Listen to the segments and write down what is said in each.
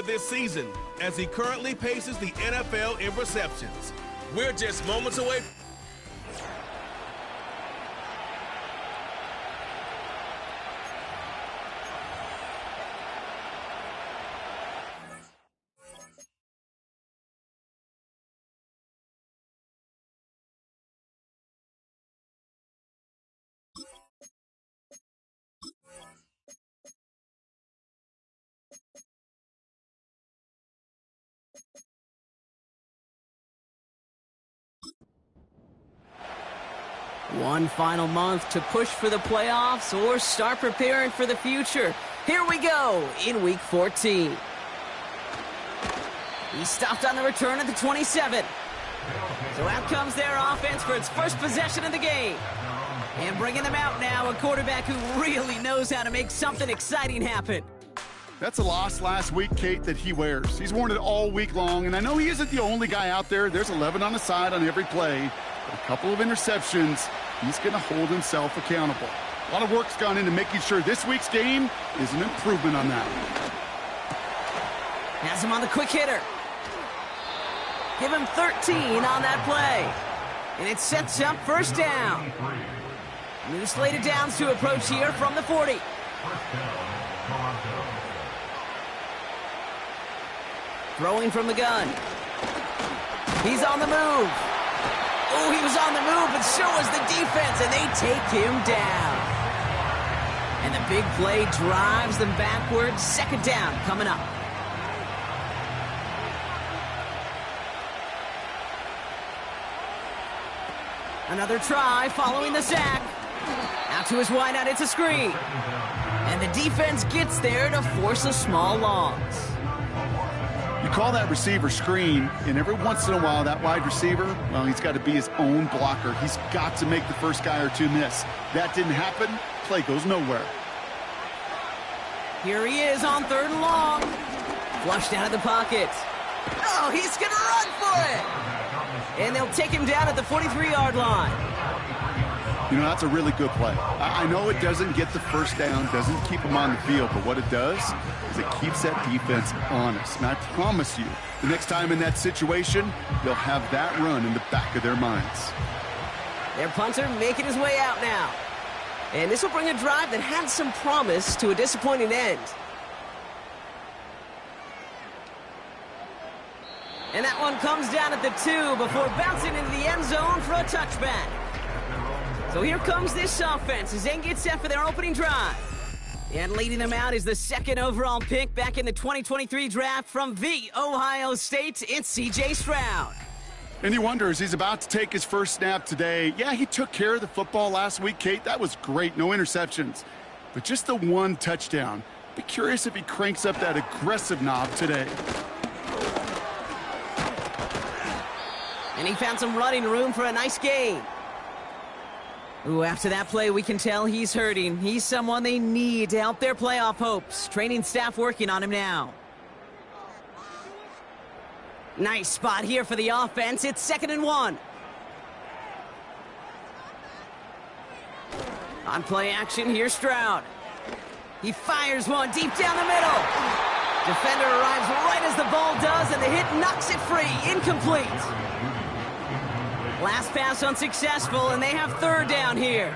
this season as he currently paces the NFL in receptions. We're just moments away. One final month to push for the playoffs or start preparing for the future. Here we go in Week 14. He stopped on the return at the 27. So out comes their offense for its first possession of the game. And bringing them out now, a quarterback who really knows how to make something exciting happen. That's a loss last week, Kate, that he wears. He's worn it all week long, and I know he isn't the only guy out there. There's 11 on the side on every play. But a couple of interceptions, he's going to hold himself accountable. A lot of work's gone into making sure this week's game is an improvement on that. Has him on the quick hitter. Give him 13 on that play. And it sets up first down. New slate of downs to approach here from the 40. Throwing from the gun. He's on the move. Oh, he was on the move, but so was the defense, and they take him down. And the big play drives them backwards. Second down coming up. Another try following the sack. Out to his wideout, it's a screen. And the defense gets there to force a small loss. You call that receiver screen, and every once in a while, that wide receiver, well, he's got to be his own blocker. He's got to make the first guy or two miss. That didn't happen. Play goes nowhere. Here he is on third and long. Flushed out of the pocket. Oh, he's going to run for it. And they'll take him down at the 43-yard line. You know, that's a really good play. I know it doesn't get the first down, doesn't keep him on the field, but what it does is it keeps that defense honest. And I promise you, the next time in that situation, they'll have that run in the back of their minds. Their punter making his way out now. And this will bring a drive that had some promise to a disappointing end. And that one comes down at the 2 before bouncing into the end zone for a touchback. So here comes this offense as they get set for their opening drive. And leading them out is the second overall pick back in the 2023 draft from the Ohio State. It's C.J. Stroud. And you wonder, as he's about to take his first snap today, yeah, he took care of the football last week, Kate. That was great, no interceptions. But just the one touchdown. Be curious if he cranks up that aggressive knob today. And he found some running room for a nice gain. Ooh, after that play, we can tell he's hurting. He's someone they need to help their playoff hopes. Training staff working on him now. Nice spot here for the offense. It's 2nd and 1. On play action, here's Stroud. He fires one deep down the middle. Defender arrives right as the ball does, and the hit knocks it free. Incomplete. Last pass unsuccessful, and they have third down here.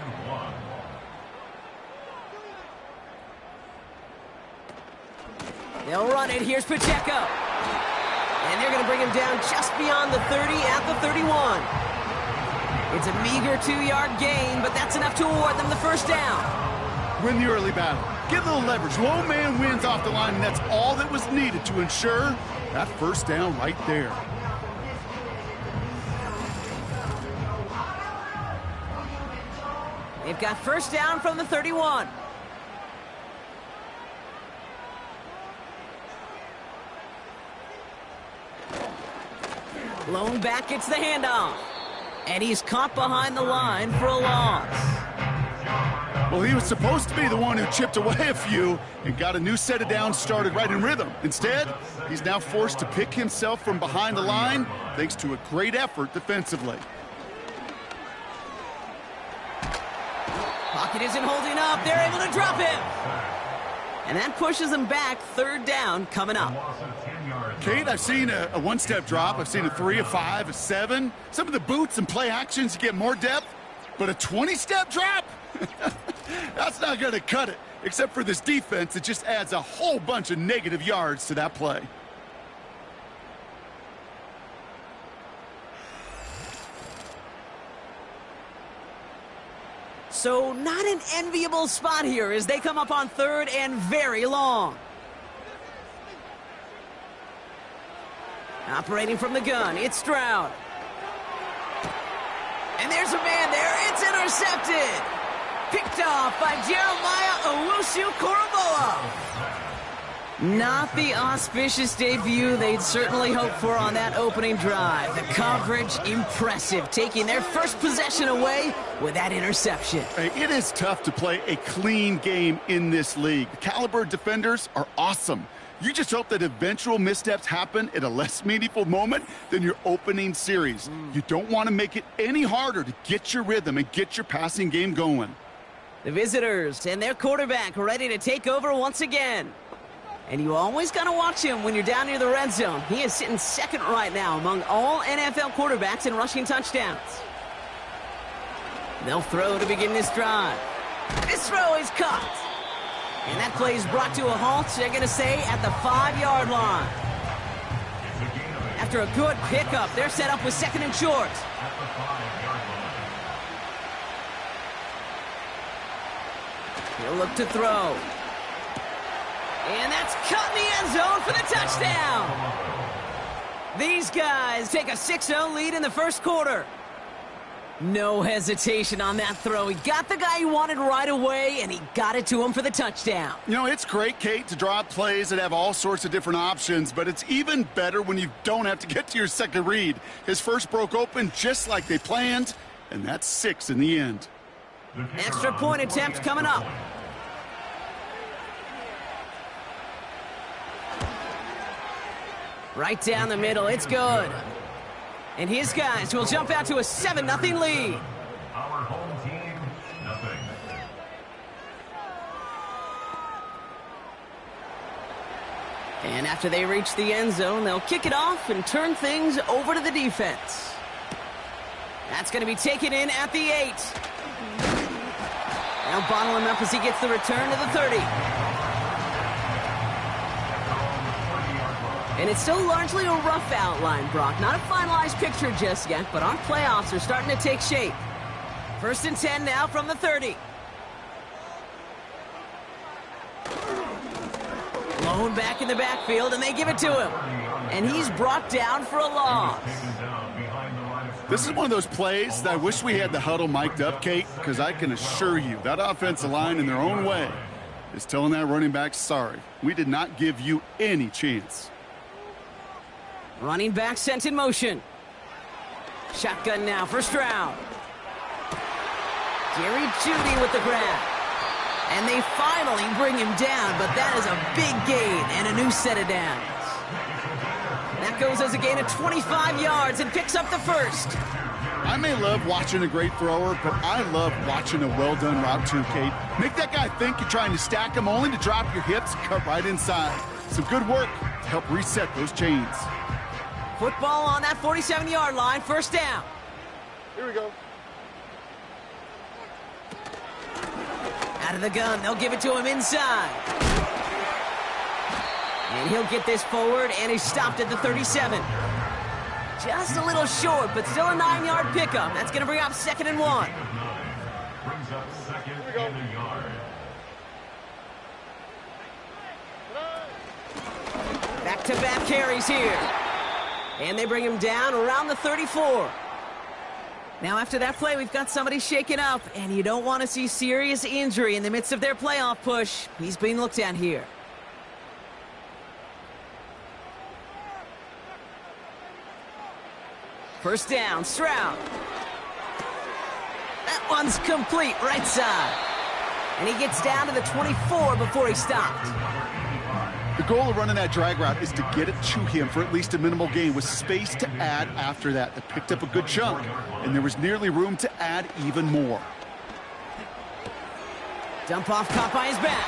They'll run it. Here's Pacheco. And they're going to bring him down just beyond the 30 at the 31. It's a meager 2-yard gain, but that's enough to award them the first down. Win the early battle. Give a little leverage. Low man wins off the line, and that's all that was needed to ensure that first down right there. They've got first down from the 31. Blown back gets the handoff. And he's caught behind the line for a loss. Well, he was supposed to be the one who chipped away a few and got a new set of downs started right in rhythm. Instead, he's now forced to pick himself from behind the line thanks to a great effort defensively. Pocket isn't holding up. They're able to drop him. And that pushes them back. Third down coming up. Kate, I've seen a one-step drop. I've seen a 3, a 5, a 7. Some of the boots and play actions get more depth, but a 20-step drop? That's not going to cut it, except for this defense that just adds a whole bunch of negative yards to that play. So not an enviable spot here as they come up on third and very long. Operating from the gun, it's Stroud. And there's a man there. It's intercepted. Picked off by Jeremiah Owusu-Koramoah. Not the auspicious debut they'd certainly hoped for on that opening drive. The coverage, impressive, taking their first possession away with that interception. It is tough to play a clean game in this league. The caliber defenders are awesome. You just hope that eventual missteps happen at a less meaningful moment than your opening series. You don't want to make it any harder to get your rhythm and get your passing game going. The visitors and their quarterback ready to take over once again. And you always got to watch him when you're down near the red zone. He is sitting second right now among all NFL quarterbacks in rushing touchdowns. They'll throw to begin this drive. This throw is caught. And that play is brought to a halt, they're going to say, at the 5-yard line. After a good pickup, they're set up with second and short. He'll look to throw. And that's caught in the end zone for the touchdown. These guys take a 6-0 lead in the first quarter. No hesitation on that throw. He got the guy he wanted right away, and he got it to him for the touchdown. You know, it's great, Kate, to draw up plays that have all sorts of different options, but it's even better when you don't have to get to your second read. His first broke open just like they planned, and that's 6 in the end. Extra point attempt coming up. Right down the middle, it's good. And his guys will jump out to a 7-0 lead. Our home team, nothing. And after they reach the end zone, they'll kick it off and turn things over to the defense. That's going to be taken in at the 8. They'll bottle him up as he gets the return to the 30. And it's still largely a rough outline, Brock. Not a finalized picture just yet, but our playoffs are starting to take shape. 1st and 10 now from the 30. Blown back in the backfield, and they give it to him. And he's brought down for a loss. This is one of those plays that I wish we had the huddle mic'd up, Kate, because I can assure you that offensive line in their own way is telling that running back, sorry, we did not give you any chance. Running back sent in motion. Shotgun now for Stroud. Jerry Jeudy with the grab. And they finally bring him down, but that is a big gain and a new set of downs. That goes as a gain of 25 yards and picks up the first. I may love watching a great thrower, but I love watching a well-done route too, Kate. Make that guy think you're trying to stack him only to drop your hips, cut right inside. Some good work to help reset those chains. Football on that 47-yard line, first down. Here we go. Out of the gun, they'll give it to him inside. And he'll get this forward, and he's stopped at the 37. Just a little short, but still a 9-yard pickup. That's going to bring up 2nd and 1. Brings up 2nd and a yard. Back-to-back carries here. And they bring him down around the 34. Now, after that play, we've got somebody shaken up, and you don't want to see serious injury in the midst of their playoff push. He's being looked at here. First down, Stroud. That one's complete, right side. And he gets down to the 24 before he stopped. The goal of running that drag route is to get it to him for at least a minimal gain with space to add after that. They picked up a good chunk, and there was nearly room to add even more. Dump off caught by his back.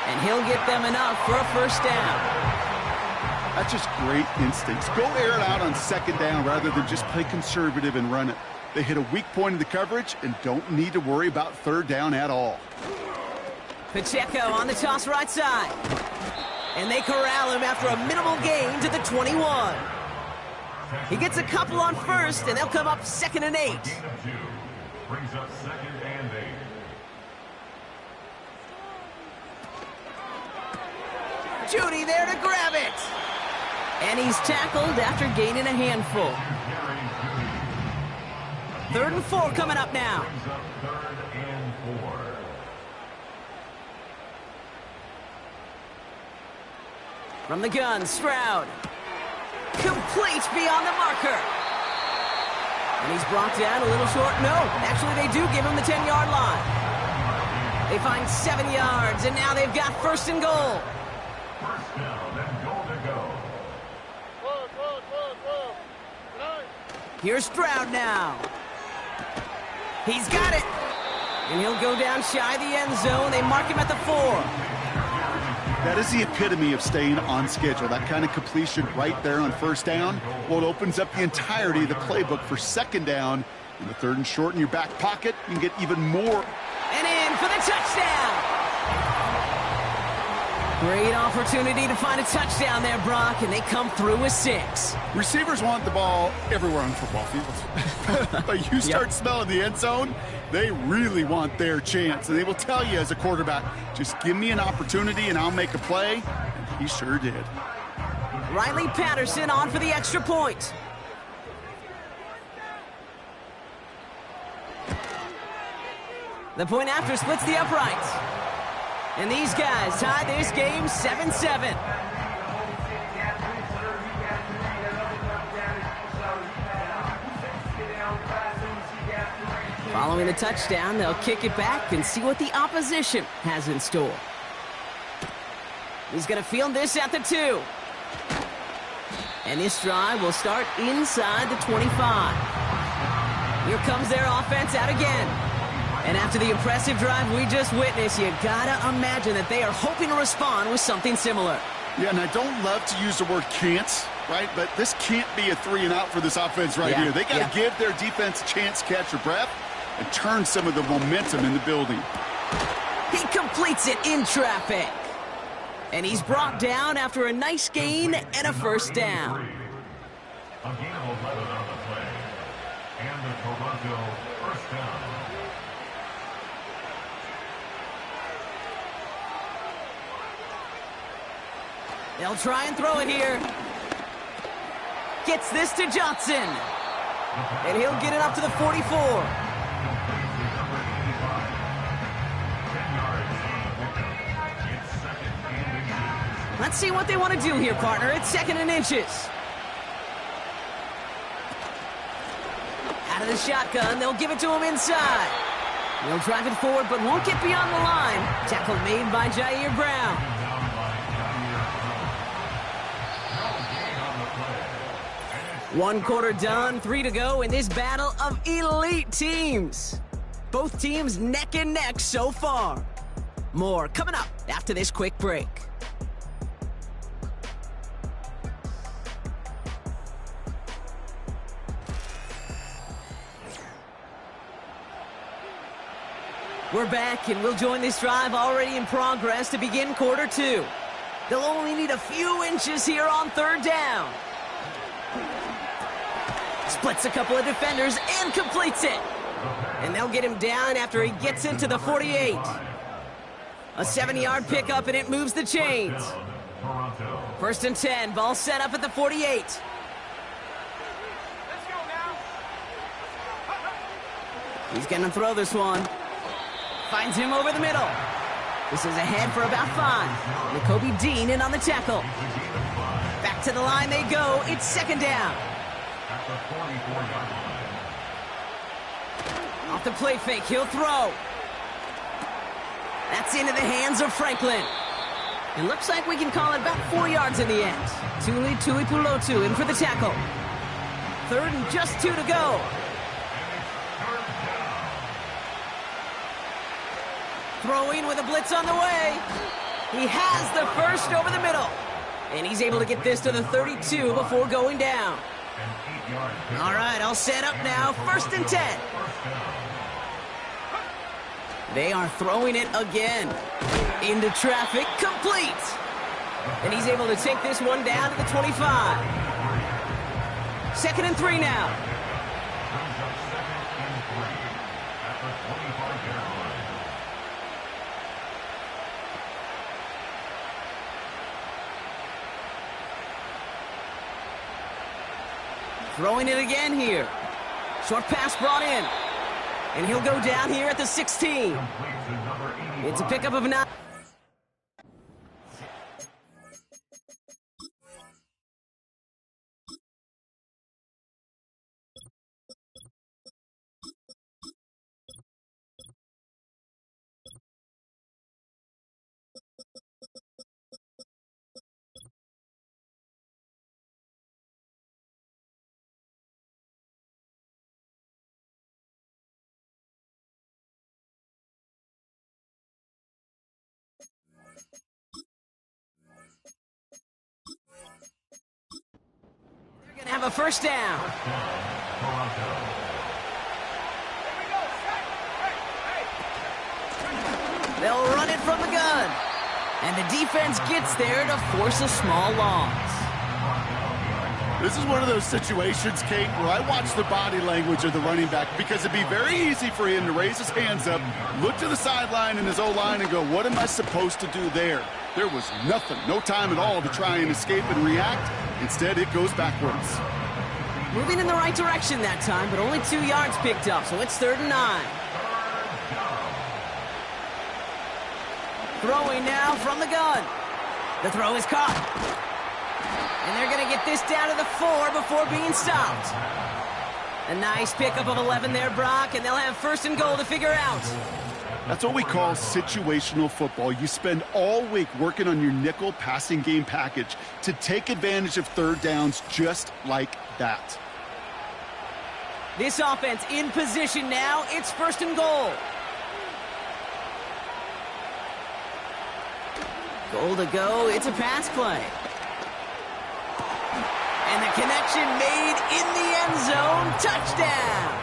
And he'll get them enough for a first down. That's just great instincts. Go air it out on second down rather than just play conservative and run it. They hit a weak point in the coverage and don't need to worry about third down at all. Pacheco on the toss right side. And they corral him after a minimal gain to the 21. He gets a couple on first, and they'll come up 2nd and 8. Gain of 2. Brings up 2nd and 8. Judy there to grab it. And he's tackled after gaining a handful. 3rd and 4 coming up now. Brings up 3rd and 4. From the gun, Stroud. Complete beyond the marker. And he's brought down a little short. No, actually they do give him the 10-yard line. They find 7 yards, and now they've got 1st and goal. First down and goal to go. Here's Stroud now. He's got it. And he'll go down shy of the end zone. They mark him at the 4. That is the epitome of staying on schedule. That kind of completion right there on first down. Well, it opens up the entirety of the playbook for second down. In the 3rd and short in your back pocket, you can get even more. And in for the touchdown. Great opportunity to find a touchdown there, Brock, and they come through with 6. Receivers want the ball everywhere on football fields. But you start smelling the end zone, they really want their chance. And they will tell you as a quarterback, just give me an opportunity and I'll make a play. And he sure did. Riley Patterson on for the extra point. The point after splits the uprights. And these guys tie this game 7-7. Following the touchdown, they'll kick it back and see what the opposition has in store. He's going to field this at the 2. And this drive will start inside the 25. Here comes their offense out again. And after the impressive drive we just witnessed, you gotta imagine that they are hoping to respond with something similar. Yeah, and I don't love to use the word can't, right? But this can't be a 3 and out for this offense right here. They got to give their defense a chance to catch their breath and turn some of the momentum in the building. He completes it in traffic. And he's brought down after a nice gain and a first down. A gain of 11 on the play. And the Toronto first down. They'll try and throw it here. Gets this to Johnson. And he'll get it up to the 44. Let's see what they want to do here, partner. It's 2nd and inches. Out of the shotgun, they'll give it to him inside. They'll drive it forward, but won't get beyond the line. Tackle made by Jair Brown. One quarter done, 3 to go in this battle of elite teams. Both teams neck and neck so far. More coming up after this quick break. We're back, and we'll join this drive already in progress to begin quarter 2. They'll only need a few inches here on 3rd down. Splits a couple of defenders and completes it. And they'll get him down after he gets into the 48. A 7-yard pickup, and it moves the chains. 1st and 10, ball set up at the 48. He's going to throw this one. Finds him over the middle. This is ahead for about 5. Nakobe Dean in on the tackle. Back to the line they go. It's 2nd down. At the 44-yard line. Off the play fake, he'll throw. That's into the hands of Franklin. It looks like we can call it about 4 yards in the end. Tuli Tuipulotu in for the tackle. 3rd and just 2 to go. Throwing with a blitz on the way. He has the first over the middle. And he's able to get this to the 32 before going down. All right, all set up now. 1st and 10. They are throwing it again. Into traffic, complete. And he's able to take this one down to the 25. 2nd and 3 now. Throwing it again here. Short pass brought in. And he'll go down here at the 16. It's a pickup of 9. Have a first down. They'll run it from the gun. And the defense gets there to force a small loss. This is one of those situations, Kate, where I watch the body language of the running back because it'd be very easy for him to raise his hands up, look to the sideline in his O-line and go, what am I supposed to do there? There was nothing, no time at all to try and escape and react. Instead, it goes backwards. Moving in the right direction that time, but only 2 yards picked up, so it's 3rd and 9. Throwing now from the gun. The throw is caught. And they're going to get this down to the 4 before being stopped. A nice pickup of 11 there, Brock, and they'll have 1st and goal to figure out. That's what we call situational football. You spend all week working on your nickel passing game package to take advantage of 3rd downs just like that. This offense in position now. It's 1st and goal. Goal to go. It's a pass play. And the connection made in the end zone. Touchdown.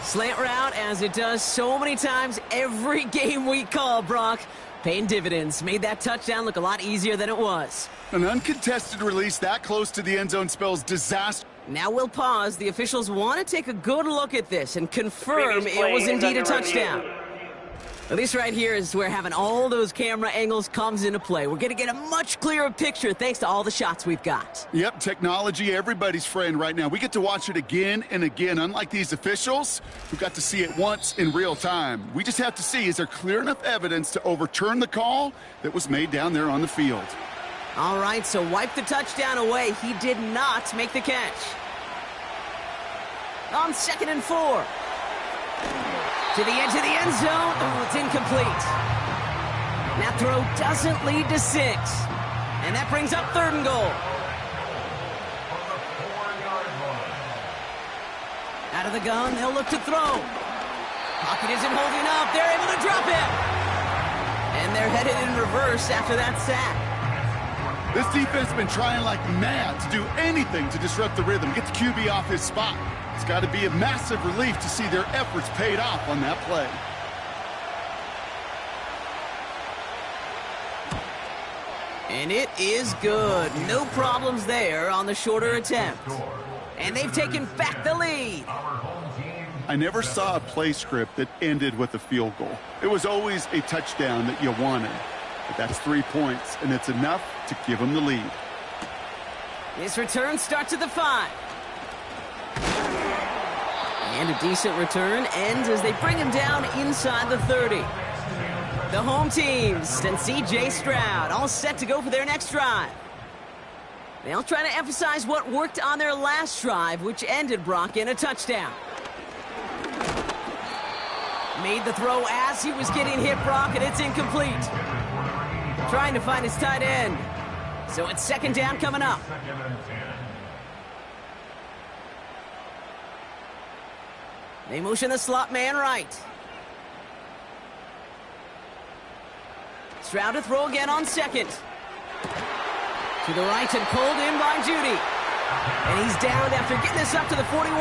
Slant route, as it does so many times every game we call, Brock. Paying dividends. Made that touchdown look a lot easier than it was. An uncontested release that close to the end zone spells disaster. Now we'll pause. The officials want to take a good look at this and confirm it was indeed a touchdown. Well, this right here is where having all those camera angles comes into play. We're going to get a much clearer picture thanks to all the shots we've got. Yep, technology, everybody's friend right now. We get to watch it again and again. Unlike these officials, who got to see it once in real time. We just have to see, is there clear enough evidence to overturn the call that was made down there on the field? All right, so wipe the touchdown away. He did not make the catch. On 2nd and 4. To the edge of the end zone. Oh, it's incomplete. That throw doesn't lead to 6. And that brings up 3rd and goal. Out of the gun, they'll look to throw. Pocket isn't holding up. They're able to drop it. And they're headed in reverse after that sack. This defense has been trying like mad to do anything to disrupt the rhythm, get the QB off his spot. It's got to be a massive relief to see their efforts paid off on that play. And it is good. No problems there on the shorter attempt. And they've taken back the lead. I never saw a play script that ended with a field goal. It was always a touchdown that you wanted. But that's 3 points, and it's enough to give them the lead. This return starts at the 5. And a decent return ends as they bring him down inside the 30. The home teams and C.J. Stroud all set to go for their next drive. They'll try to emphasize what worked on their last drive, which ended, Brock, in a touchdown. Made the throw as he was getting hit, Brock, and it's incomplete. Trying to find his tight end. So it's 2nd down coming up. They motion the slot man right. Stroud to throw again on second. To the right and pulled in by Judy. And he's down after getting this up to the 41.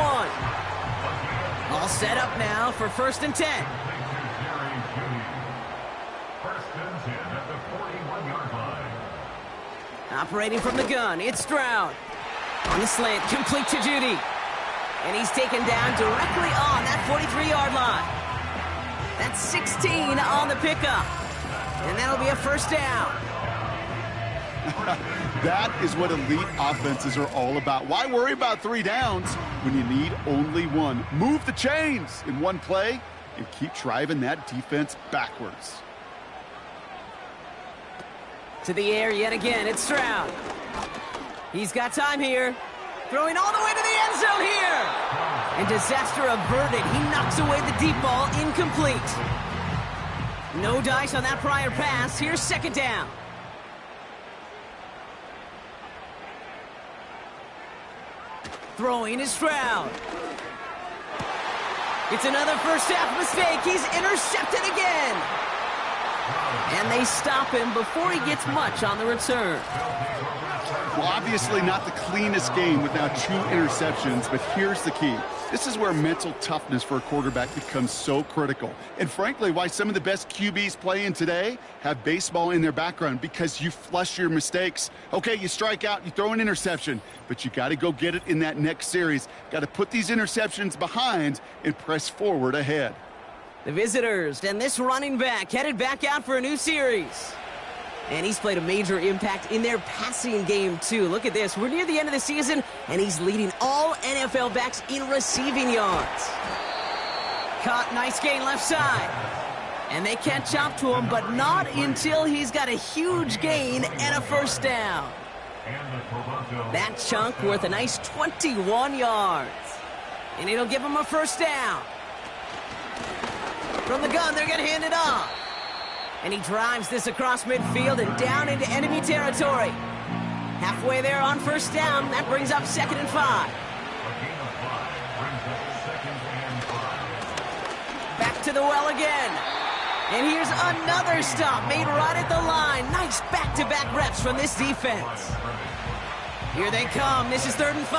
All set up now for 1st and 10. First and 10 at the 41-yard line. Operating from the gun, it's Stroud. On the slant, complete to Judy. And he's taken down directly on that 43-yard line. That's 16 on the pickup. And that'll be a 1st down. That is what elite offenses are all about. Why worry about 3 downs when you need only 1? Move the chains in one play and keep driving that defense backwards. To the air yet again, it's Stroud. He's got time here. Throwing all the way to the end zone here. And disaster averted. He knocks away the deep ball, incomplete. No dice on that prior pass. Here's 2nd down. Throwing is Stroud. It's another first half mistake. He's intercepted again. And they stop him before he gets much on the return. Well, obviously not the cleanest game with now 2 interceptions, but here's the key. This is where mental toughness for a quarterback becomes so critical. And frankly, why some of the best QBs playing today have baseball in their background, because you flush your mistakes. Okay, you strike out, you throw an interception, but you got to go get it in that next series. Got to put these interceptions behind and press forward ahead. The visitors and this running back headed back out for a new series. And he's played a major impact in their passing game, too. Look at this. We're near the end of the season, and he's leading all NFL backs in receiving yards. Caught, nice gain left side. And they can't chop to him, but not until he's got a huge gain and a 1st down. That chunk worth a nice 21 yards. And it'll give him a 1st down. From the gun, they're going to hand it off. And he drives this across midfield and down into enemy territory. Halfway there on 1st down. That brings up 2nd and 5. Back to the well again. And here's another stop made right at the line. Nice back-to-back reps from this defense. Here they come. This is 3rd and 5.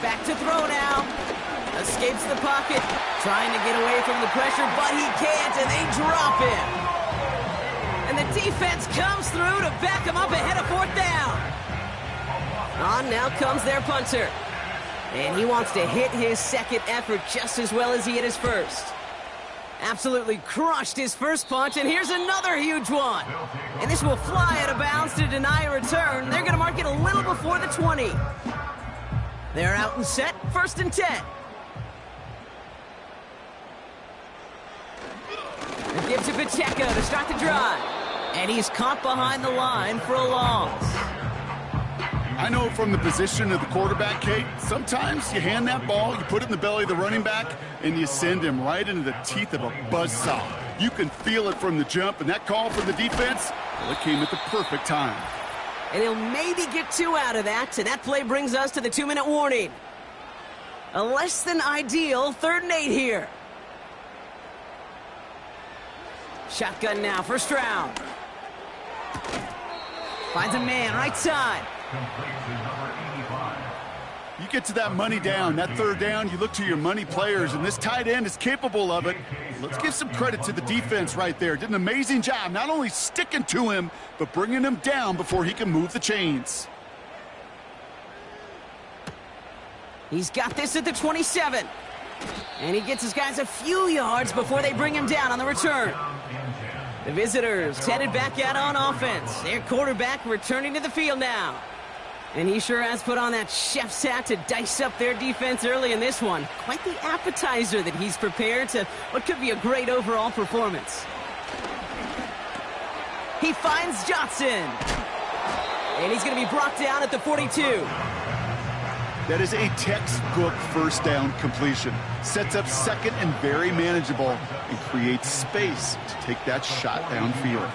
Back to throw now. Escapes the pocket, trying to get away from the pressure, but he can't, and they drop him. And the defense comes through to back him up ahead of 4th down. On now comes their punter. And he wants to hit his 2nd effort just as well as he hit his 1st. Absolutely crushed his 1st punt, and here's another huge one. And this will fly out of bounds to deny a return. They're going to mark it a little before the 20. They're out and set, 1st and 10. Give to Pacheco to start the drive. And he's caught behind the line for a loss. I know from the position of the quarterback, Kate, sometimes you hand that ball, you put it in the belly of the running back, and you send him right into the teeth of a buzzsaw. You can feel it from the jump, and that call from the defense, well, it came at the perfect time. And he'll maybe get 2 out of that, and that play brings us to the 2-minute warning. A less than ideal 3rd and 8 here. Shotgun now for Stroud. Finds a man right side. You get to that money down, that 3rd down, you look to your money players, and this tight end is capable of it. Let's give some credit to the defense right there. Did an amazing job, not only sticking to him, but bringing him down before he can move the chains. He's got this at the 27. And he gets his guys a few yards before they bring him down on the return. The visitors headed back out on offense. Their quarterback returning to the field now. And he sure has put on that chef's hat to dice up their defense early in this one. Quite the appetizer that he's prepared to what could be a great overall performance. He finds Johnson. And he's going to be brought down at the 42. That is a textbook 1st down completion. Sets up 2nd and very manageable and creates space to take that shot downfield.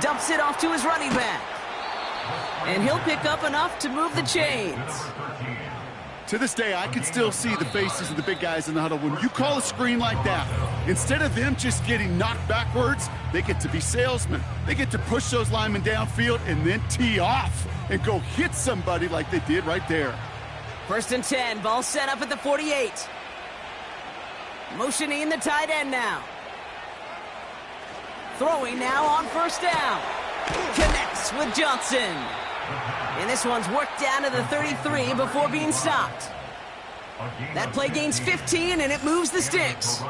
Dumps it off to his running back. And he'll pick up enough to move the chains. To this day, I can still see the faces of the big guys in the huddle. When you call a screen like that, instead of them just getting knocked backwards, they get to be salesmen. They get to push those linemen downfield and then tee off and go hit somebody like they did right there. 1st and 10, ball set up at the 48. Motioning the tight end now. Throwing now on 1st down. Connects with Johnson. And this one's worked down to the 33 before being stopped. That play gains 15, and it moves the sticks.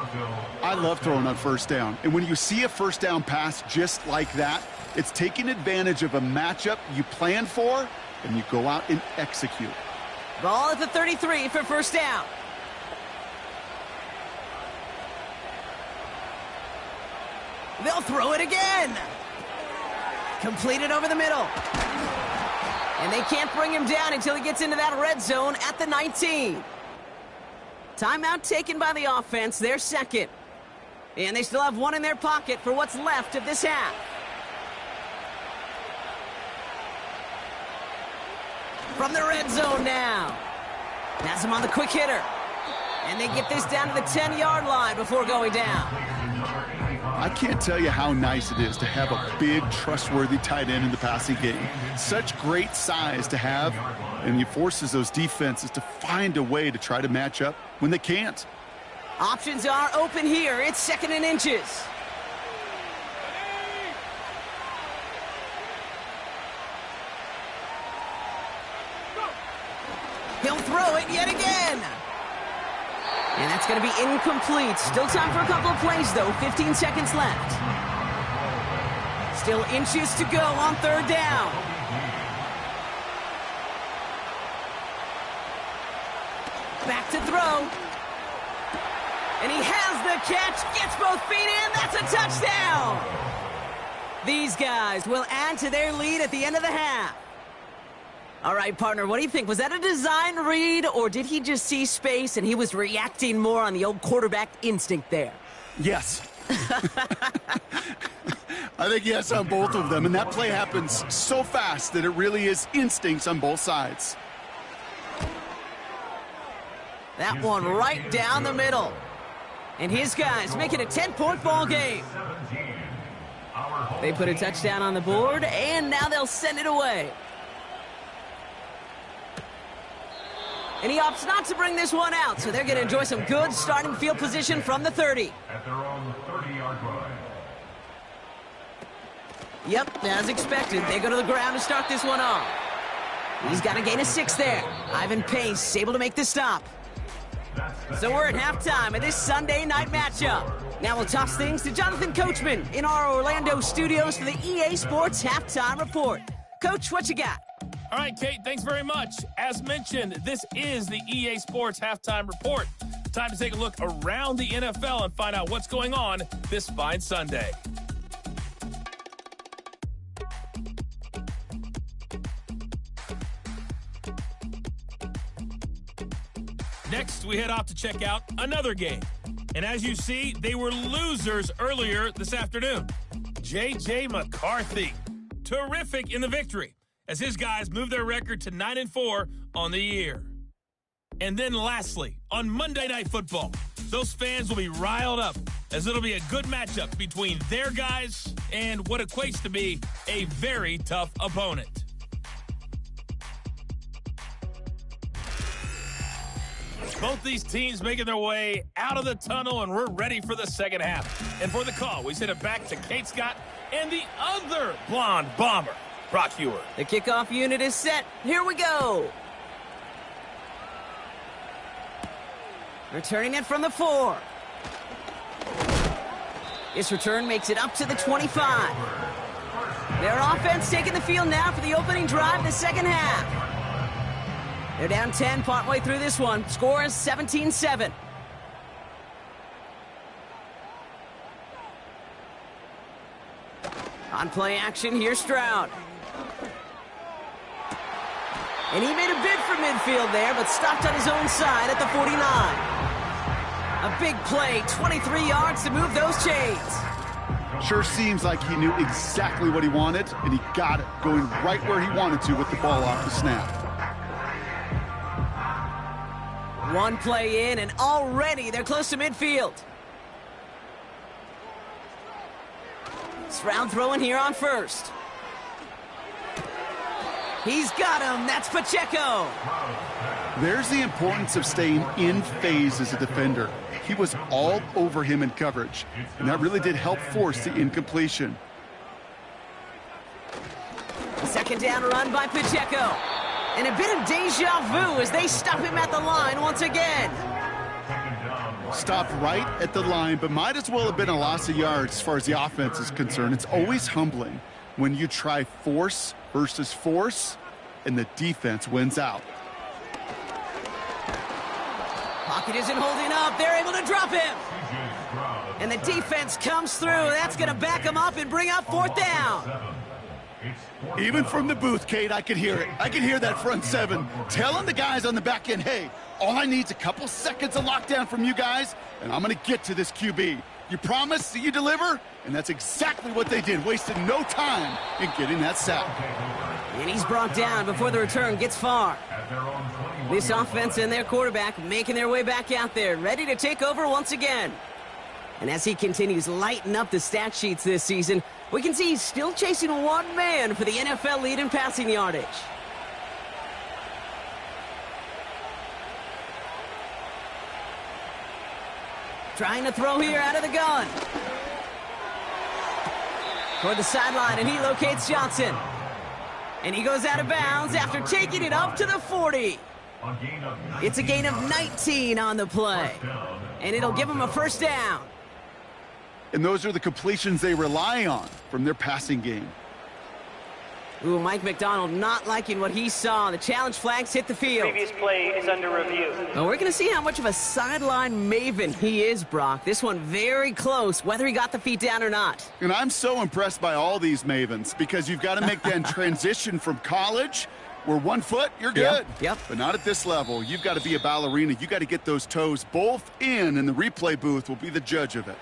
I love throwing on 1st down. And when you see a 1st down pass just like that, it's taking advantage of a matchup you plan for, and you go out and execute. Ball at the 33 for 1st down. They'll throw it again. Completed over the middle. And they can't bring him down until he gets into that red zone at the 19. Timeout taken by the offense, their second. And they still have one in their pocket for what's left of this half. From the red zone now. Has him on the quick hitter. And they get this down to the 10-yard line before going down. I can't tell you how nice it is to have a big, trustworthy tight end in the passing game. Such great size to have, and he forces those defenses to find a way to try to match up when they can't. Options are open here. It's 2nd and inches. He'll throw it yet again. And that's going to be incomplete. Still time for a couple of plays, though. 15 seconds left. Still inches to go on 3rd down. Back to throw. And he has the catch. Gets both feet in. That's a touchdown. These guys will add to their lead at the end of the half. All right, partner, what do you think? Was that a design read, or did he just see space and he was reacting more on the old quarterback instinct there? Yes. I think yes on both of them, and that play happens so fast that it really is instincts on both sides. That one right down the middle. And his guys make it a 10-point ball game. They put a touchdown on the board, and now they'll send it away. And he opts not to bring this one out, so they're going to enjoy some good starting field position from the 30. At their own 30-yard line. Yep, as expected, they go to the ground to start this one off. He's got a gain of 6 there. Ivan Pace able to make the stop. So we're at halftime of this Sunday night matchup. Now we'll toss things to Jonathan Coachman in our Orlando studios for the EA Sports Halftime Report. Coach, what you got? All right, Kate, thanks very much. As mentioned, this is the EA Sports Halftime Report. Time to take a look around the NFL and find out what's going on this fine Sunday. Next, we head off to check out another game. And as you see, they were losers earlier this afternoon. J.J. McCarthy, terrific in the victory, as his guys move their record to 9-4 on the year. And then lastly, on Monday Night Football, those fans will be riled up, as it'll be a good matchup between their guys and what equates to be a very tough opponent. Both these teams making their way out of the tunnel, and we're ready for the second half. And for the call, we send it back to Kate Scott and the other blonde bomber, Brock Hewer. The kickoff unit is set. Here we go. Returning it from the 4. This return makes it up to the 25. Their offense taking the field now for the opening drive of the second half. They're down 10 partway through this one. Score is 17-7. On play action, here's Stroud. And he made a bid for midfield there, but stopped on his own side at the 49. A big play, 23 yards to move those chains. Sure seems like he knew exactly what he wanted, and he got it, going right where he wanted to with the ball off the snap. One play in, and already they're close to midfield. Stroud throwing here on first. He's got him. That's Pacheco. There's the importance of staying in phase as a defender. He was all over him in coverage, and that really did help force the incompletion. Second down run by Pacheco. And a bit of deja vu as they stop him at the line once again. Stopped right at the line, but might as well have been a loss of yards as far as the offense is concerned. It's always humbling when you try force versus force, and the defense wins out. Pocket isn't holding up. They're able to drop him. And the defense comes through. That's going to back him up and bring up fourth down. Even from the booth, Kate, I could hear it. I could hear that front seven telling the guys on the back end, hey, all I need is a couple seconds of lockdown from you guys, and I'm going to get to this QB. You promise that you deliver? And that's exactly what they did, wasted no time in getting that sack. And he's brought down before the return gets far. This offense and their quarterback making their way back out there, ready to take over once again. And as he continues lighting up the stat sheets this season, we can see he's still chasing one man for the NFL lead in passing yardage. Trying to throw here out of the gun. Toward the sideline, and he locates Johnson. And he goes out of bounds after taking it up to the 40. It's a gain of 19 on the play. And it'll give him a first down. And those are the completions they rely on from their passing game. Ooh, Mike McDonald not liking what he saw. The challenge flags hit the field. Previous play is under review. Well, we're going to see how much of a sideline maven he is, Brock. This one very close, whether he got the feet down or not. And I'm so impressed by all these mavens because you've got to make that transition from college where 1 foot, you're good. Yep. But not at this level. You've got to be a ballerina. You've got to get those toes both in, and the replay booth will be the judge of it.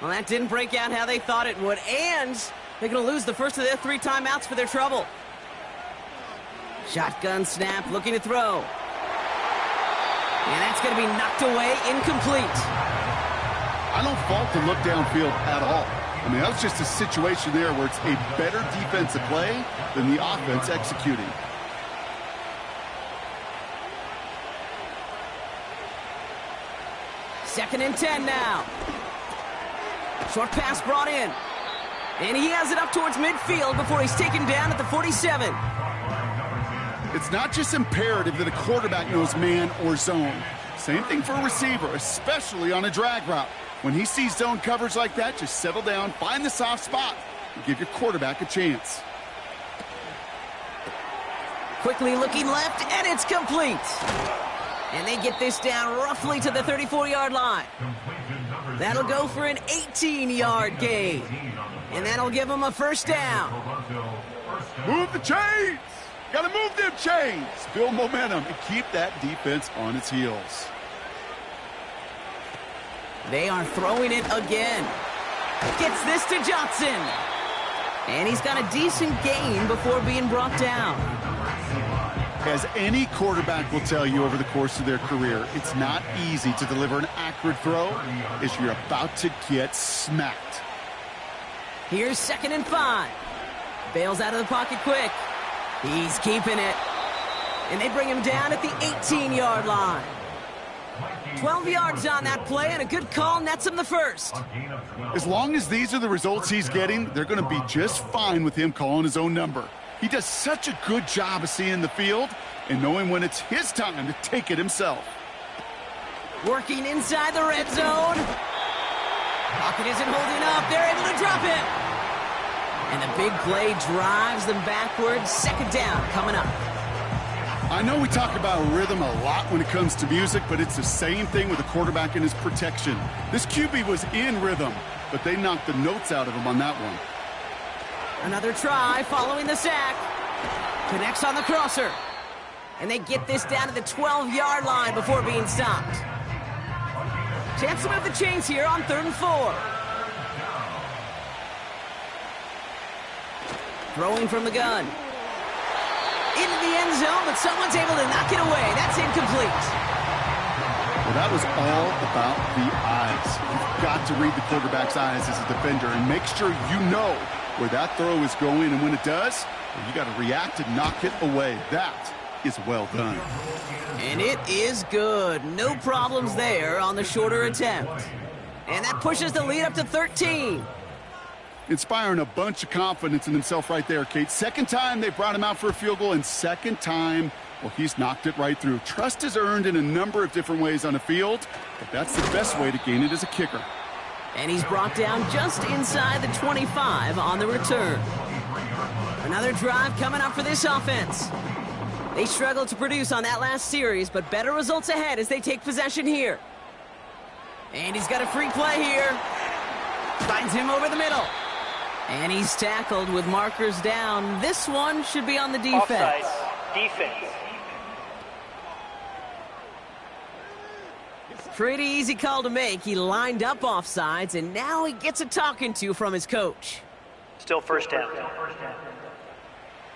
Well, that didn't break out how they thought it would, and they're going to lose the first of their 3 timeouts for their trouble. Shotgun snap, looking to throw. And that's going to be knocked away, incomplete. I don't fault the look downfield at all. I mean, that was just a situation there where it's a better defensive play than the offense executing. Second and 10 now. Short pass brought in. And he has it up towards midfield before he's taken down at the 47. It's not just imperative that a quarterback knows man or zone. Same thing for a receiver, especially on a drag route. When he sees zone coverage like that, just settle down, find the soft spot, and give your quarterback a chance. Quickly looking left, and it's complete. And they get this down roughly to the 34-yard line. That'll go for an 18-yard gain. And that'll give them a first down. Move the chains! Gotta move them chains! Build momentum and keep that defense on its heels. They are throwing it again. Gets this to Johnson. And he's got a decent gain before being brought down. As any quarterback will tell you over the course of their career, it's not easy to deliver an accurate throw as you're about to get smacked. Here's 2nd and 5. Bails out of the pocket quick. He's keeping it. And they bring him down at the 18-yard line. 12 yards on that play, and a good call nets him the first. As long as these are the results he's getting, they're going to be just fine with him calling his own number. He does such a good job of seeing the field and knowing when it's his time to take it himself. Working inside the red zone. Pocket isn't holding up. They're able to drop it. And the big play drives them backwards. 2nd down coming up. I know we talk about rhythm a lot when it comes to music, but it's the same thing with the quarterback and his protection. This QB was in rhythm, but they knocked the notes out of him on that one. Another try following the sack. Connects on the crosser. And they get this down to the 12-yard line before being stopped. Chance to move the chains here on 3rd and 4. Throwing from the gun. Into the end zone, but someone's able to knock it away. That's incomplete. That was all about the eyes. You've got to read the quarterback's eyes as a defender and make sure you know where that throw is going, and when it does, you got to react and knock it away. That is well done. And it is good. No problems there on the shorter attempt. And that pushes the lead up to 13. Inspiring a bunch of confidence in himself right there, Kate. Second time they brought him out for a field goal, and second time, well, he's knocked it right through. Trust is earned in a number of different ways on the field, but that's the best way to gain it as a kicker. And he's brought down just inside the 25 on the return. Another drive coming up for this offense. They struggled to produce on that last series, but better results ahead as they take possession here. And he's got a free play here. Finds him over the middle. And he's tackled with markers down. This one should be on the defense. Offside. Defense. Pretty easy call to make. He lined up offsides, and now he gets a talking to from his coach. Still first down.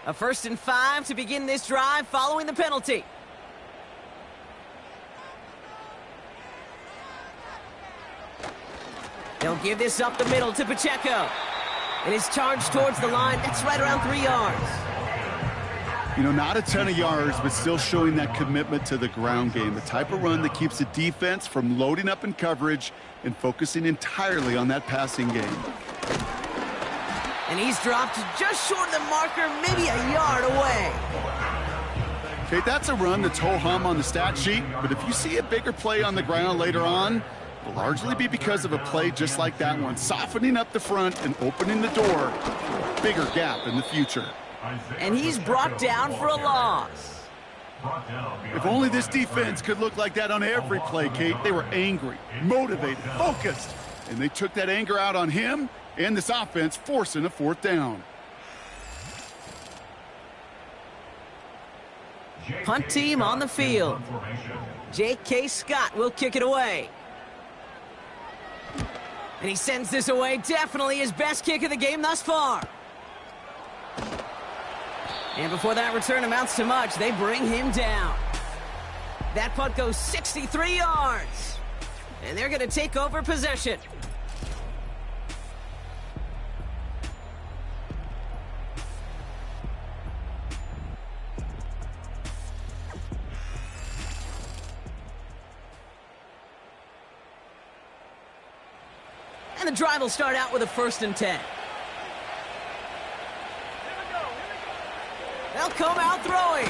A 1st and 5 to begin this drive following the penalty. They'll give this up the middle to Pacheco. And his charge towards the line, that's right around 3 yards. You know, not a ton of yards, but still showing that commitment to the ground game. The type of run that keeps the defense from loading up in coverage and focusing entirely on that passing game. And he's dropped just short of the marker, maybe a yard away. Okay, that's a run that's ho-hum on the stat sheet, but if you see a bigger play on the ground later on, will largely be because of a play just like that one, softening up the front and opening the door for a bigger gap in the future. And he's brought down for a loss. If only this defense could look like that on every play, Kate. They were angry, motivated, focused, and they took that anger out on him and this offense, forcing a 4th down. Punt team on the field. J.K. Scott will kick it away. And he sends this away. Definitely his best kick of the game thus far. And before that return amounts to much, they bring him down. That punt goes 63 yards. And they're going to take over possession. And the drive will start out with a 1st and 10. They'll come out throwing.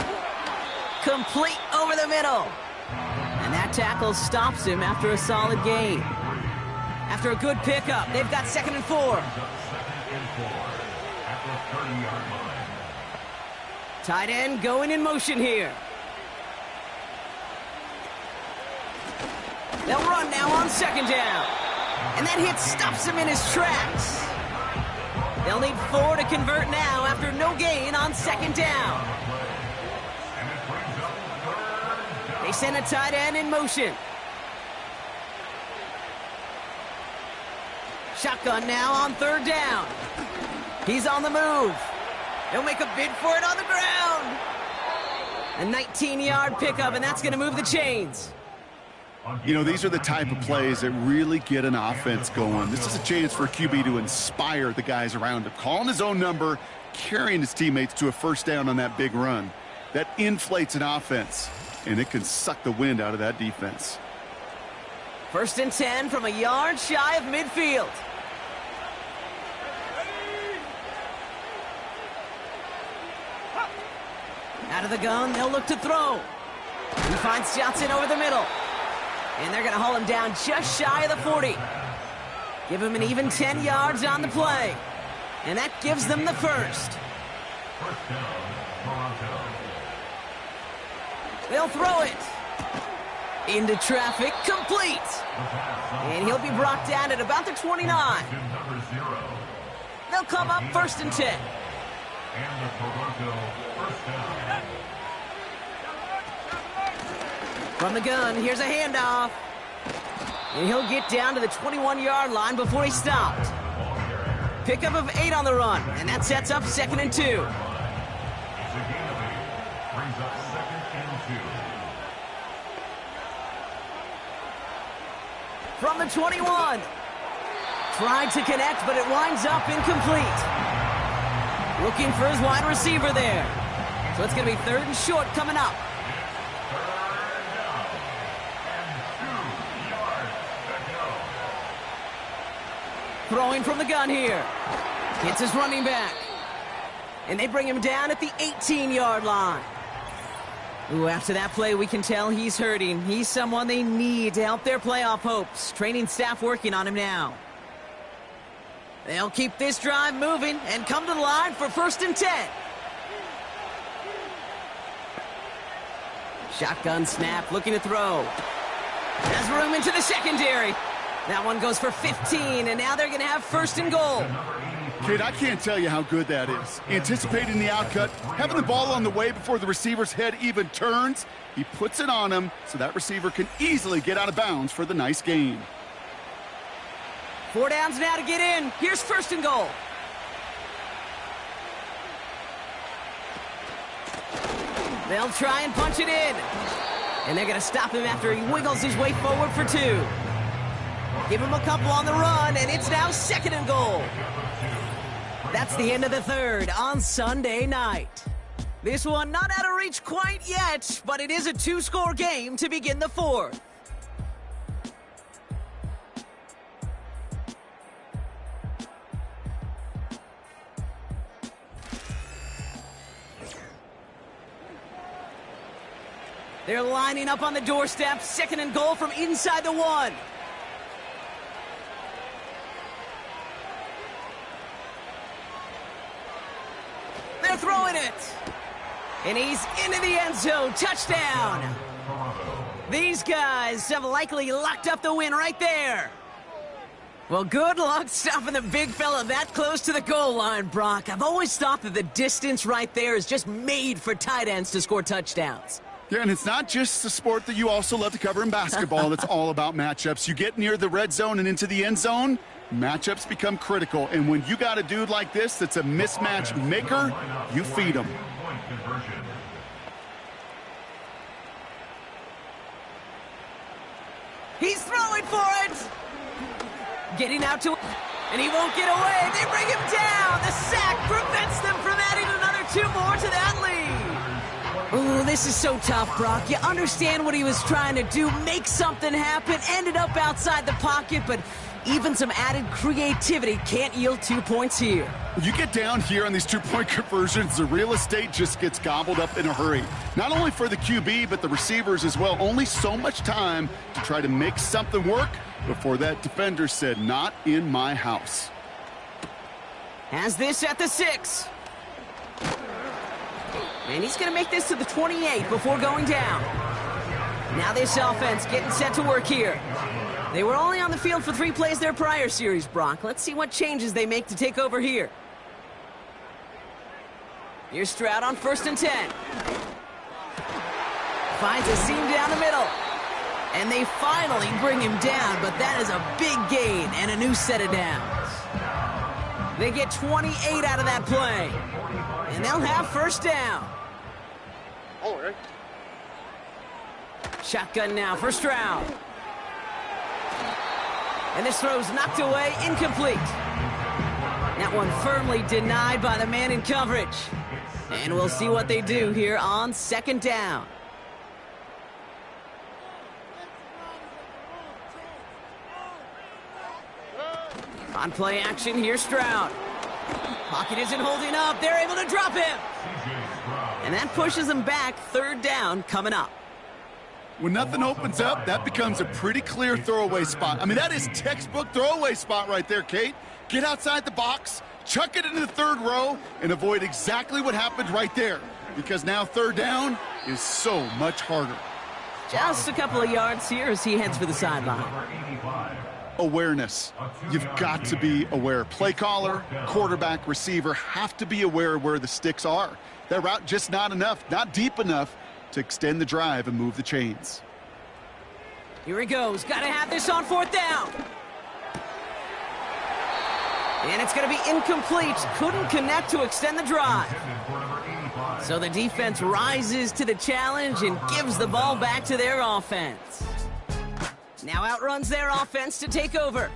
Complete over the middle. And that tackle stops him after a solid gain. After a good pickup, they've got 2nd and 4. Tight end going in motion here. They'll run now on 2nd down. And that hit stops him in his tracks. They'll need 4 to convert now after no gain on 2nd down. They send a tight end in motion. Shotgun now on 3rd down. He's on the move. He'll make a bid for it on the ground. A 19-yard pickup, and that's going to move the chains. You know, these are the type of plays that really get an offense going. This is a chance for a QB to inspire the guys around him. Calling his own number, carrying his teammates to a 1st down on that big run. That inflates an offense, and it can suck the wind out of that defense. 1st and 10 from a yard shy of midfield. Out of the gun, they'll look to throw. He finds Johnson over the middle. And they're going to haul him down just shy of the 40. Give him an even 10 yards on the play. And that gives them the 1st. They'll throw it. Into traffic, complete. And he'll be brought down at about the 29. They'll come up 1st and 10. From the gun, here's a handoff. And he'll get down to the 21-yard line before he stopped. Pickup of 8 on the run, and that sets up 2nd and 2. from the 21. Tried to connect, but it winds up incomplete. Looking for his wide receiver there. So it's going to be 3rd and short coming up. Throwing from the gun here. Hits his running back. And they bring him down at the 18-yard line. Ooh, after that play, we can tell he's hurting. He's someone they need to help their playoff hopes. Training staff working on him now. They'll keep this drive moving and come to the line for 1st and 10. Shotgun snap, looking to throw. Has room into the secondary. That one goes for 15, and now they're going to have 1st and goal. Kid, I can't tell you how good that is. Anticipating the outcut, having the ball on the way before the receiver's head even turns. He puts it on him so that receiver can easily get out of bounds for the nice gain. 4 downs now to get in. Here's 1st and goal. They'll try and punch it in. And they're going to stop him after he wiggles his way forward for 2. Give him a couple on the run, and it's now 2nd and goal. That's the end of the 3rd on Sunday night. This one not out of reach quite yet, but it is a 2-score game to begin the 4th. They're lining up on the doorstep. 2nd and goal from inside the 1. They're throwing it. And he's into the end zone. Touchdown. These guys have likely locked up the win right there. Well, good luck stopping the big fella that close to the goal line, Brock. I've always thought that the distance right there is just made for tight ends to score touchdowns. Yeah, and it's not just the sport that you also love to cover in basketball. It's all about matchups. You get near the red zone and into the end zone, matchups become critical. And when you got a dude like this that's a mismatch maker, you feed him. He's throwing for it. Getting out to, and he won't get away. They bring him down. The sack prevents them from adding another 2 more to that lead. Ooh, this is so tough, Brock. You understand what he was trying to do, make something happen, ended up outside the pocket, but even some added creativity can't yield 2 points here. You get down here on these 2-point conversions, the real estate just gets gobbled up in a hurry. Not only for the QB, but the receivers as well. Only so much time to try to make something work before that defender said, "Not in my house." Has this at the 6. And he's going to make this to the 28 before going down. Now this offense getting set to work here. They were only on the field for 3 plays their prior series, Brock. Let's see what changes they make to take over here. Here's Stroud on 1st and 10. Finds a seam down the middle. And they finally bring him down, but that is a big gain and a new set of downs. They get 28 out of that play. And they'll have 1st down. All right. Shotgun now for Stroud. And this throw's knocked away, incomplete. That one firmly denied by the man in coverage. And we'll see what they do here on 2nd down. On play action, here's Stroud. Pocket isn't holding up. They're able to drop him. And that pushes them back. 3rd down coming up. When nothing opens up, that becomes a pretty clear throwaway spot. I mean, that is textbook throwaway spot right there, Kate. Get outside the box, chuck it into the 3rd row, and avoid exactly what happened right there. Because now 3rd down is so much harder. Just a couple of yards here as he heads for the sideline. Awareness. You've got to be aware. Play caller, quarterback, receiver have to be aware where the sticks are. That route just not enough, not deep enough to extend the drive and move the chains. Here he goes. Got to have this on 4th down. And it's going to be incomplete. Couldn't connect to extend the drive. So the defense rises to the challenge and gives the ball back to their offense. Now outruns their offense to take over.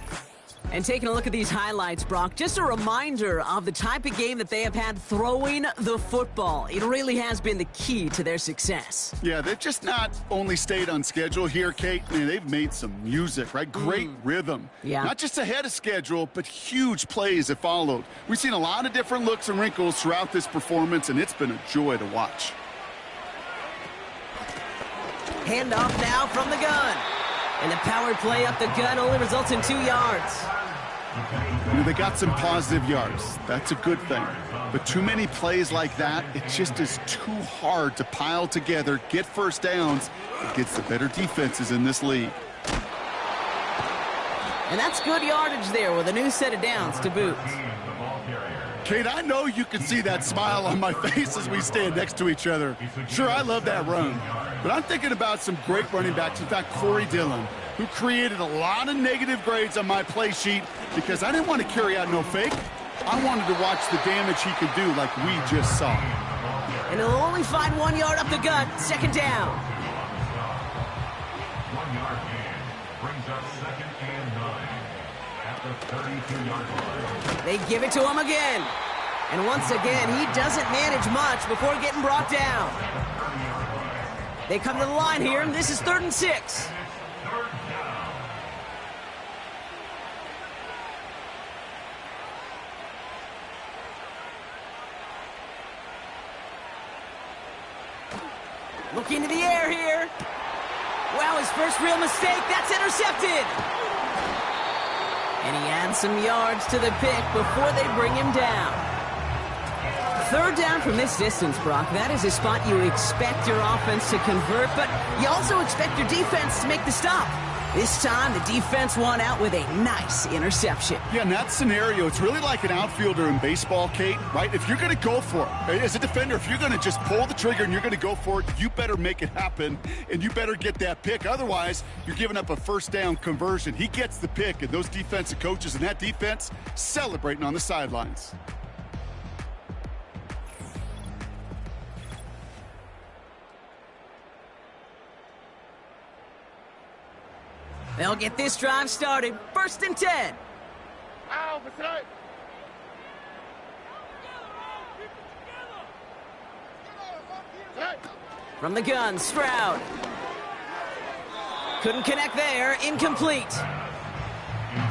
And taking a look at these highlights, Brock, just a reminder of the type of game that they have had throwing the football. It really has been the key to their success. Yeah, they've just not only stayed on schedule here, Kate. Man, they've made some music, right? Great rhythm. Yeah. Not just ahead of schedule, but huge plays have followed. We've seen a lot of different looks and wrinkles throughout this performance, and it's been a joy to watch. Handoff now from the gun. And the power play up the gut only results in 2 yards. You know, they got some positive yards. That's a good thing. But too many plays like that, it just is too hard to pile together, get first downs against the better defenses in this league. And that's good yardage there with a new set of downs to boot. Kate, I know you can see that smile on my face as we stand next to each other. Sure, I love that run. But I'm thinking about some great running backs. In fact, Corey Dillon, who created a lot of negative grades on my play sheet because I didn't want to carry out no fake. I wanted to watch the damage he could do like we just saw. And he'll only find 1 yard up the gut, second down. 1 yard gain brings up 2nd and 9 at the 32-yard line. They give it to him again. And once again, he doesn't manage much before getting brought down. They come to the line here, and this is 3rd and 6. Looking to the air here. Wow, his first real mistake. That's intercepted. And he adds some yards to the pick before they bring him down. 3rd down from this distance, Brock. That is a spot you expect your offense to convert, but you also expect your defense to make the stop. This time, the defense won out with a nice interception. Yeah, in that scenario, it's really like an outfielder in baseball, Kate, right? If you're going to go for it, as a defender, if you're going to just pull the trigger and you're going to go for it, you better make it happen, and you better get that pick. Otherwise, you're giving up a first down conversion. He gets the pick, and those defensive coaches and that defense celebrating on the sidelines. They'll get this drive started. 1st and 10. From the gun, Stroud. Couldn't connect there. Incomplete.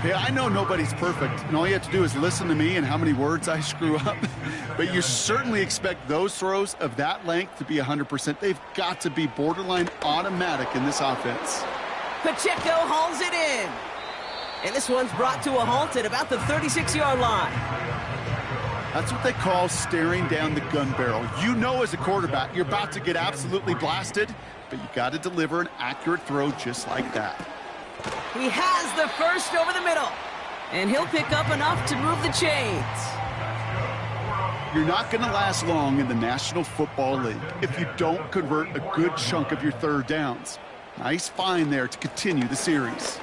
Hey, I know nobody's perfect, and all you have to do is listen to me and how many words I screw up. But you certainly expect those throws of that length to be 100%. They've got to be borderline automatic in this offense. Pacheco hauls it in. And this one's brought to a halt at about the 36-yard line. That's what they call staring down the gun barrel. You know as a quarterback, you're about to get absolutely blasted, but you got to deliver an accurate throw just like that. He has the first over the middle. And he'll pick up enough to move the chains. You're not going to last long in the National Football League if you don't convert a good chunk of your 3rd downs. Nice find there to continue the series.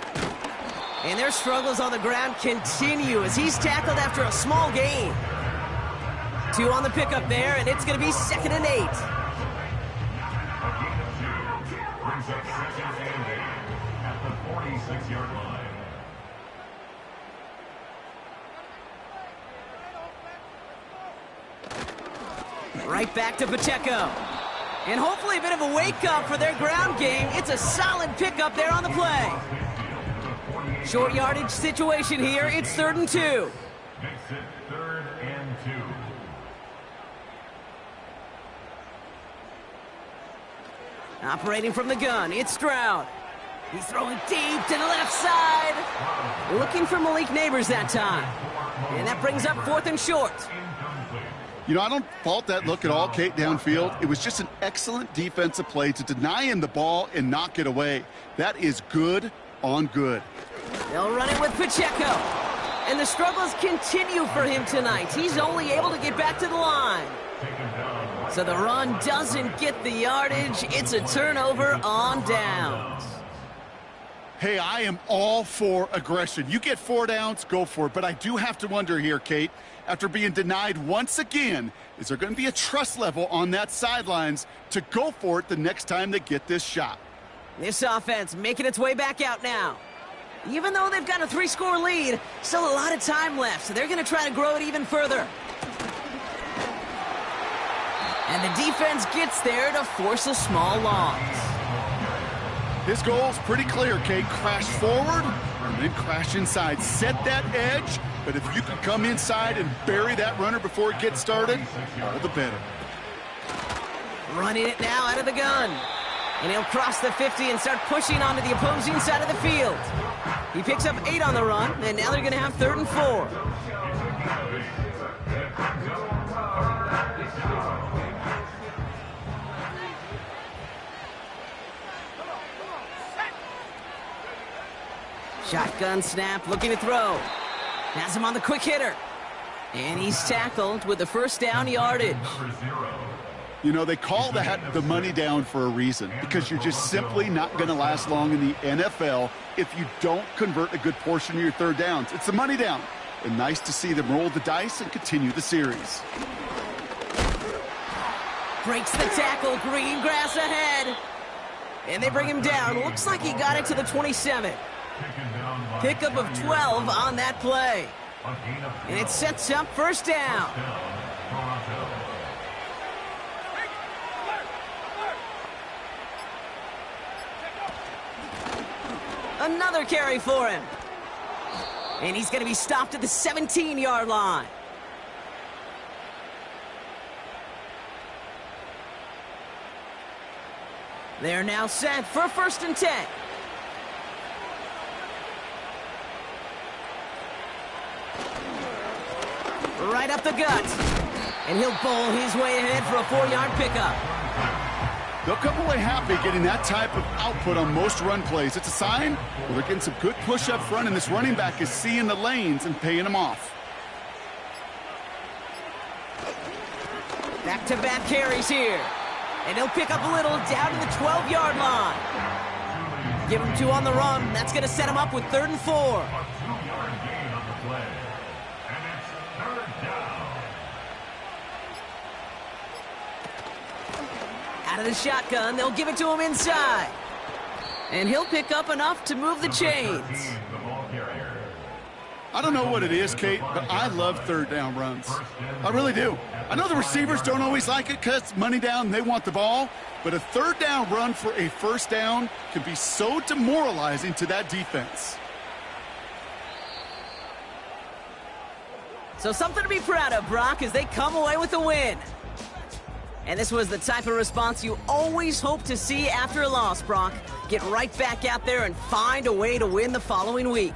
And their struggles on the ground continue as he's tackled after a small gain. 2 on the pickup there, and it's going to be 2nd and 8. A gain of 2 brings up 2nd and 8 at the 46-yard line. Right back to Pacheco. And hopefully a bit of a wake-up for their ground game. It's a solid pickup there on the play. Short yardage situation here. It's 3rd and 2. Makes it 3rd and 2. Operating from the gun, it's Stroud. He's throwing deep to the left side. Looking for Malik Neighbors that time. And that brings up 4th and short. You know, I don't fault that look at all, Kate, downfield. It was just an excellent defensive play to deny him the ball and knock it away. That is good on good. They'll run it with Pacheco. And the struggles continue for him tonight. He's only able to get back to the line. So the run doesn't get the yardage. It's a turnover on downs. Hey, I am all for aggression. You get 4 downs, go for it. But I do have to wonder here, Kate, after being denied once again, is there going to be a trust level on that sidelines to go for it the next time they get this shot? This offense making its way back out now. Even though they've got a 3-score lead, still a lot of time left, so they're going to try to grow it even further. And the defense gets there to force a small loss. His goal's pretty clear, Kate. Crash forward and then crash inside. Set that edge, but if you can come inside and bury that runner before it gets started, all the better. Running it now out of the gun. And he'll cross the 50 and start pushing onto the opposing side of the field. He picks up 8 on the run, and now they're going to have 3rd and 4. Shotgun snap, looking to throw. Has him on the quick hitter. And he's tackled with the first down yardage. You know, they call that the money down for a reason, because you're just simply not going to last long in the NFL if you don't convert a good portion of your 3rd downs. It's the money down. And nice to see them roll the dice and continue the series. Breaks the tackle, green grass ahead. And they bring him down. Looks like he got it to the 27. Pickup of 12 on that play. And it sets up 1st down. Another carry for him. And he's going to be stopped at the 17-yard line. They're now set for 1st and 10. Right up the gut. And he'll bowl his way ahead for a 4-yard pickup. They'll come away happy getting that type of output on most run plays. It's a sign where they're getting some good push up front, and this running back is seeing the lanes and paying them off. Back-to-back carries here. And he'll pick up a little down to the 12-yard line. Give him 2 on the run. That's going to set him up with 3rd and 4. A 2-yard gain on the play. And it's 3rd down. Out of the shotgun, they'll give it to him inside. And he'll pick up enough to move the chains. I don't know what it is, Kate, but I love 3rd down runs. I really do. I know the receivers don't always like it because money down, they want the ball, but a 3rd down run for a 1st down can be so demoralizing to that defense. So something to be proud of, Brock, as they come away with the win. And this was the type of response you always hope to see after a loss, Brock. Get right back out there and find a way to win the following week.